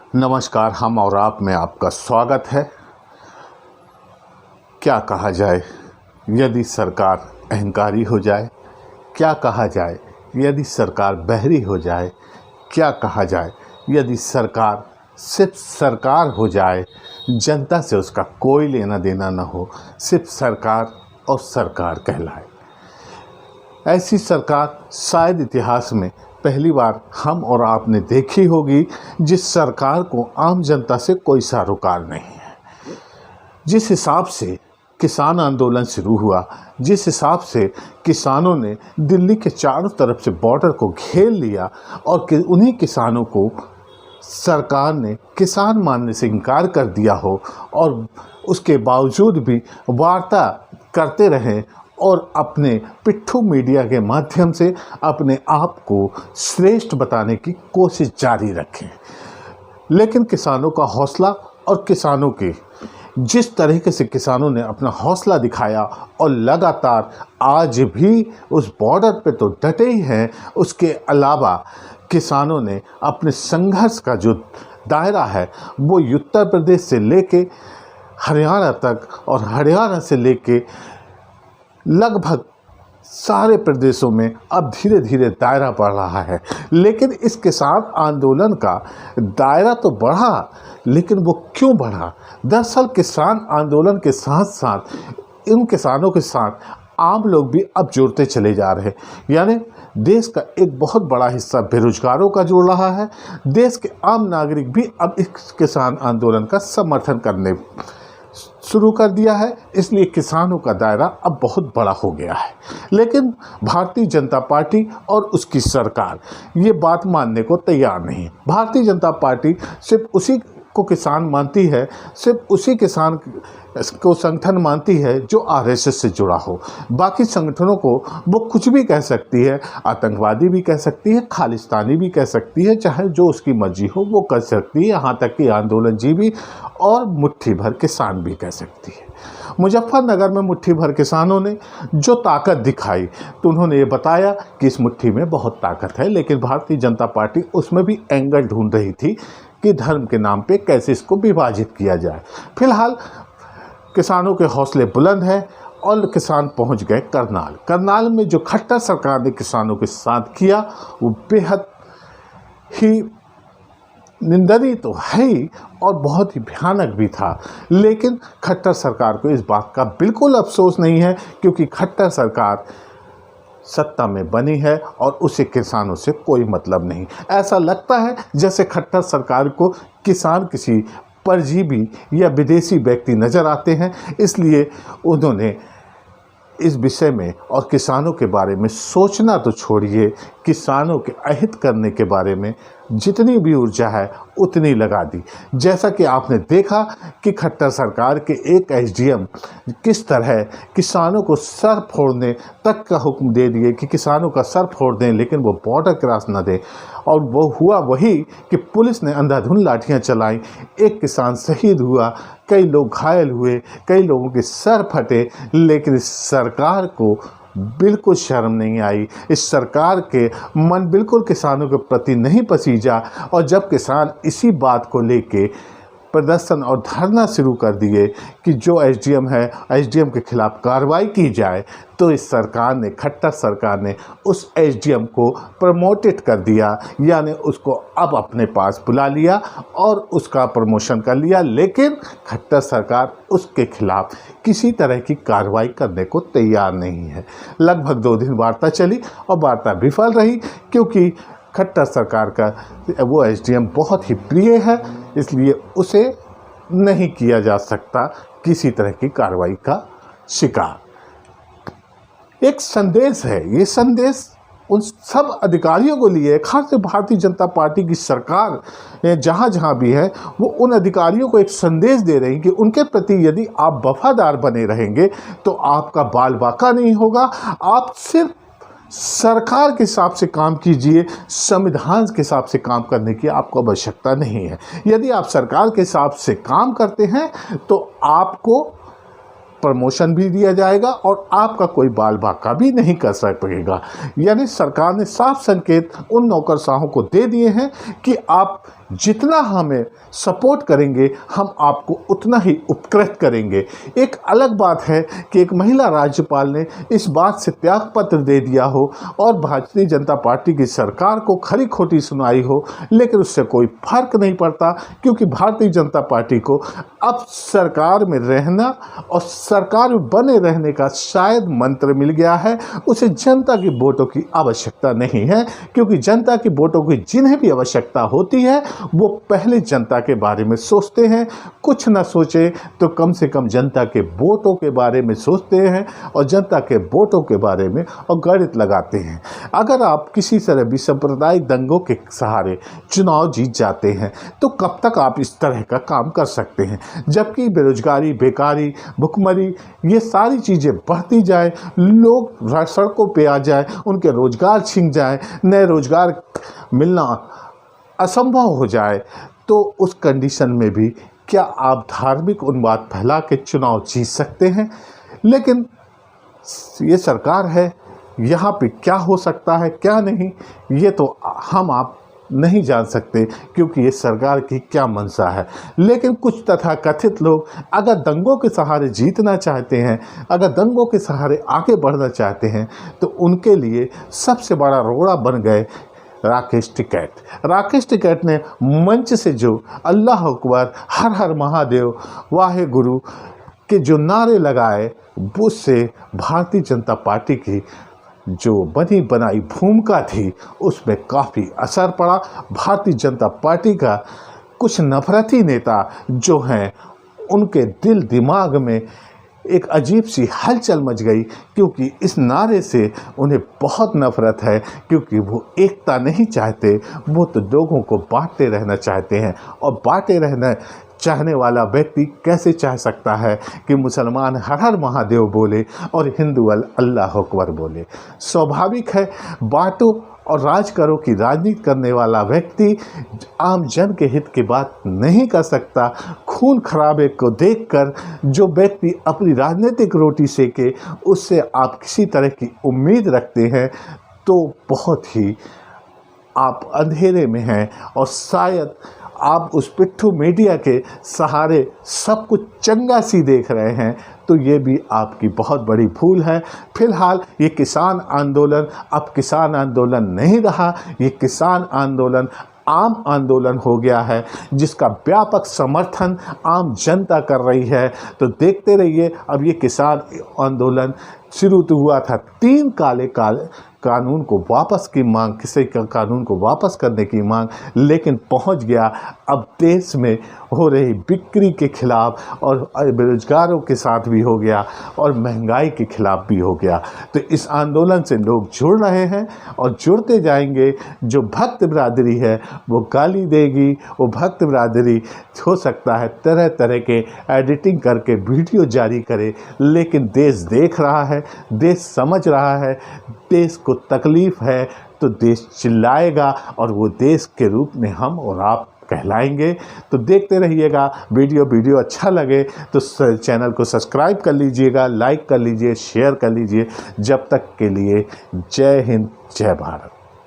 नमस्कार, हम और आप में आपका स्वागत है। क्या कहा जाए यदि सरकार अहंकारी हो जाए? क्या कहा जाए यदि सरकार बहरी हो जाए? क्या कहा जाए यदि सरकार सिर्फ सरकार हो जाए, जनता से उसका कोई लेना देना न हो, सिर्फ सरकार और सरकार कहलाए? ऐसी सरकार शायद इतिहास में पहली बार हम और आपने देखी होगी, जिस सरकार को आम जनता से कोई सरोकार नहीं है। जिस हिसाब से किसान आंदोलन शुरू हुआ, जिस हिसाब से किसानों ने दिल्ली के चारों तरफ से बॉर्डर को घेर लिया और उन्हीं किसानों को सरकार ने किसान मानने से इनकार कर दिया हो और उसके बावजूद भी वार्ता करते रहें और अपने पिट्ठू मीडिया के माध्यम से अपने आप को श्रेष्ठ बताने की कोशिश जारी रखें। लेकिन किसानों का हौसला और किसानों के जिस तरीके से किसानों ने अपना हौसला दिखाया और लगातार आज भी उस बॉर्डर पे तो डटे ही हैं, उसके अलावा किसानों ने अपने संघर्ष का जो दायरा है वो उत्तर प्रदेश से लेके हरियाणा तक और हरियाणा से लेके लगभग सारे प्रदेशों में अब धीरे धीरे दायरा बढ़ रहा है। लेकिन इस किसान आंदोलन का दायरा तो बढ़ा, लेकिन वो क्यों बढ़ा? दरअसल किसान आंदोलन के साथ साथ इन किसानों के साथ आम लोग भी अब जुड़ते चले जा रहे हैं। यानी देश का एक बहुत बड़ा हिस्सा बेरोजगारों का जुड़ रहा है। देश के आम नागरिक भी अब इस किसान आंदोलन का समर्थन करने शुरू कर दिया है। इसलिए किसानों का दायरा अब बहुत बड़ा हो गया है। लेकिन भारतीय जनता पार्टी और उसकी सरकार ये बात मानने को तैयार नहीं। भारतीय जनता पार्टी सिर्फ उसी को किसान मानती है, सिर्फ उसी किसान को संगठन मानती है जो आरएसएस से जुड़ा हो। बाकी संगठनों को वो कुछ भी कह सकती है, आतंकवादी भी कह सकती है, खालिस्तानी भी कह सकती है, चाहे जो उसकी मर्जी हो वो कर सकती है। यहाँ तक कि आंदोलनजीवी और मुट्ठी भर किसान भी कह सकती है। मुजफ्फरनगर में मुट्ठी भर किसानों ने जो ताकत दिखाई तो उन्होंने ये बताया कि इस मुट्ठी में बहुत ताकत है, लेकिन भारतीय जनता पार्टी उसमें भी एंगल ढूंढ रही थी कि धर्म के नाम पे कैसे इसको विभाजित किया जाए। फिलहाल किसानों के हौसले बुलंद हैं और किसान पहुंच गए करनाल। करनाल में जो खट्टर सरकार ने किसानों के साथ किया वो बेहद ही निंदनीय तो है ही और बहुत ही भयानक भी था। लेकिन खट्टर सरकार को इस बात का बिल्कुल अफसोस नहीं है, क्योंकि खट्टर सरकार सत्ता में बनी है और उसे किसानों से कोई मतलब नहीं। ऐसा लगता है जैसे खट्टर सरकार को किसान किसी परजीवी या विदेशी व्यक्ति नज़र आते हैं। इसलिए उन्होंने इस विषय में और किसानों के बारे में सोचना तो छोड़िए, किसानों के अहित करने के बारे में जितनी भी ऊर्जा है उतनी लगा दी। जैसा कि आपने देखा कि खट्टर सरकार के एक एसडीएम किस तरह किसानों को सर फोड़ने तक का हुक्म दे दिए कि किसानों का सर फोड़ दें, लेकिन वो बॉर्डर क्रॉस न दें। और वो हुआ वही कि पुलिस ने अंधाधुंध लाठियां चलाई, एक किसान शहीद हुआ, कई लोग घायल हुए, कई लोगों के सर फटे। लेकिन इस सरकार को बिल्कुल शर्म नहीं आई, इस सरकार के मन बिल्कुल किसानों के प्रति नहीं पसीजा। और जब किसान इसी बात को लेके प्रदर्शन और धरना शुरू कर दिए कि जो एसडीएम है, एसडीएम के खिलाफ कार्रवाई की जाए, तो इस सरकार ने, खट्टर सरकार ने उस एसडीएम को प्रमोटेड कर दिया, यानी उसको अब अपने पास बुला लिया और उसका प्रमोशन कर लिया। लेकिन खट्टर सरकार उसके खिलाफ किसी तरह की कार्रवाई करने को तैयार नहीं है। लगभग 2 दिन वार्ता चली और वार्ता विफल रही, क्योंकि खट्टर सरकार का वो एसडीएम बहुत ही प्रिय है, इसलिए उसे नहीं किया जा सकता किसी तरह की कार्रवाई का शिकार। एक संदेश है, ये संदेश उन सब अधिकारियों को लिए, खास कर भारतीय जनता पार्टी की सरकार जहाँ जहाँ भी है, वो उन अधिकारियों को एक संदेश दे रही कि उनके प्रति यदि आप वफादार बने रहेंगे तो आपका बाल बाका नहीं होगा। आप सिर्फ सरकार के हिसाब से काम कीजिए, संविधान के हिसाब से काम करने की आपको आवश्यकता नहीं है। यदि आप सरकार के हिसाब से काम करते हैं तो आपको प्रमोशन भी दिया जाएगा और आपका कोई बाल बाका भी नहीं कर सकेगा। यानी सरकार ने साफ संकेत उन नौकरशाहों को दे दिए हैं कि आप जितना हमें सपोर्ट करेंगे हम आपको उतना ही उपकृत करेंगे। एक अलग बात है कि एक महिला राज्यपाल ने इस बात से त्यागपत्र दे दिया हो और भारतीय जनता पार्टी की सरकार को खरी खोटी सुनाई हो, लेकिन उससे कोई फर्क नहीं पड़ता, क्योंकि भारतीय जनता पार्टी को अब सरकार में रहना और सरकार में बने रहने का शायद मंत्र मिल गया है। उसे जनता की वोटों की आवश्यकता नहीं है, क्योंकि जनता की वोटों की जिन्हें भी आवश्यकता होती है वो पहले जनता के बारे में सोचते हैं। कुछ ना सोचे तो कम से कम जनता के वोटों के बारे में सोचते हैं और जनता के वोटों के बारे में और गणित लगाते हैं। अगर आप किसी तरह भी सांप्रदायिक दंगों के सहारे चुनाव जीत जाते हैं तो कब तक आप इस तरह का काम कर सकते हैं, जबकि बेरोजगारी, बेकारी, भुखमरी ये सारी चीज़ें बढ़ती जाए, लोग सड़कों पे आ जाए, उनके रोजगार छिन जाए, नए रोजगार मिलना असंभव हो जाए, तो उस कंडीशन में भी क्या आप धार्मिक उन्माद फैला के चुनाव जीत सकते हैं? लेकिन ये सरकार है, यहाँ पे क्या हो सकता है क्या नहीं ये तो हम आप नहीं जान सकते, क्योंकि ये सरकार की क्या मंशा है। लेकिन कुछ तथाकथित लोग अगर दंगों के सहारे जीतना चाहते हैं, अगर दंगों के सहारे आगे बढ़ना चाहते हैं, तो उनके लिए सबसे बड़ा रोड़ा बन गए राकेश टिकैत। राकेश टिकैत ने मंच से जो अल्लाह अकबर, हर हर महादेव, वाहे गुरु के जो नारे लगाए, उससे भारतीय जनता पार्टी की जो बनी बनाई भूमिका थी उसमें काफ़ी असर पड़ा। भारतीय जनता पार्टी का कुछ नफरती नेता जो हैं उनके दिल दिमाग में एक अजीब सी हलचल मच गई, क्योंकि इस नारे से उन्हें बहुत नफरत है, क्योंकि वो एकता नहीं चाहते, वो तो लोगों को बांटते रहना चाहते हैं। और बांटे रहना चाहने वाला व्यक्ति कैसे चाह सकता है कि मुसलमान हर हर महादेव बोले और हिंदू अल्लाह अकबर बोले? स्वाभाविक है, बांटो और राज करो की राजनीति करने वाला व्यक्ति आम जन के हित की बात नहीं कर सकता। खून खराबे को देखकर जो व्यक्ति अपनी राजनीतिक रोटी सेके, उससे आप किसी तरह की उम्मीद रखते हैं तो बहुत ही आप अंधेरे में हैं, और शायद आप उस पिट्ठू मीडिया के सहारे सब कुछ चंगा सी देख रहे हैं, तो ये भी आपकी बहुत बड़ी भूल है। फिलहाल ये किसान आंदोलन अब किसान आंदोलन नहीं रहा, ये किसान आंदोलन आम आंदोलन हो गया है, जिसका व्यापक समर्थन आम जनता कर रही है। तो देखते रहिए, अब ये किसान आंदोलन शुरू तो हुआ था 3 काले कानून को वापस की मांग, किसी का कानून को वापस करने की मांग, लेकिन पहुंच गया अब देश में हो रही बिक्री के खिलाफ और बेरोजगारों के साथ भी हो गया और महंगाई के खिलाफ भी हो गया। तो इस आंदोलन से लोग जुड़ रहे हैं और जुड़ते जाएंगे। जो भक्त बिरादरी है वो गाली देगी, वो भक्त बिरादरी हो सकता है तरह तरह के एडिटिंग करके वीडियो जारी करे, लेकिन देश देख रहा है, देश समझ रहा है, देश को तकलीफ़ है, तो देश चिल्लाएगा और वो देश के रूप में हम और आप कहलाएंगे। तो देखते रहिएगा। वीडियो अच्छा लगे तो चैनल को सब्सक्राइब कर लीजिएगा, लाइक कर लीजिए, शेयर कर लीजिए। जब तक के लिए जय हिंद, जय भारत।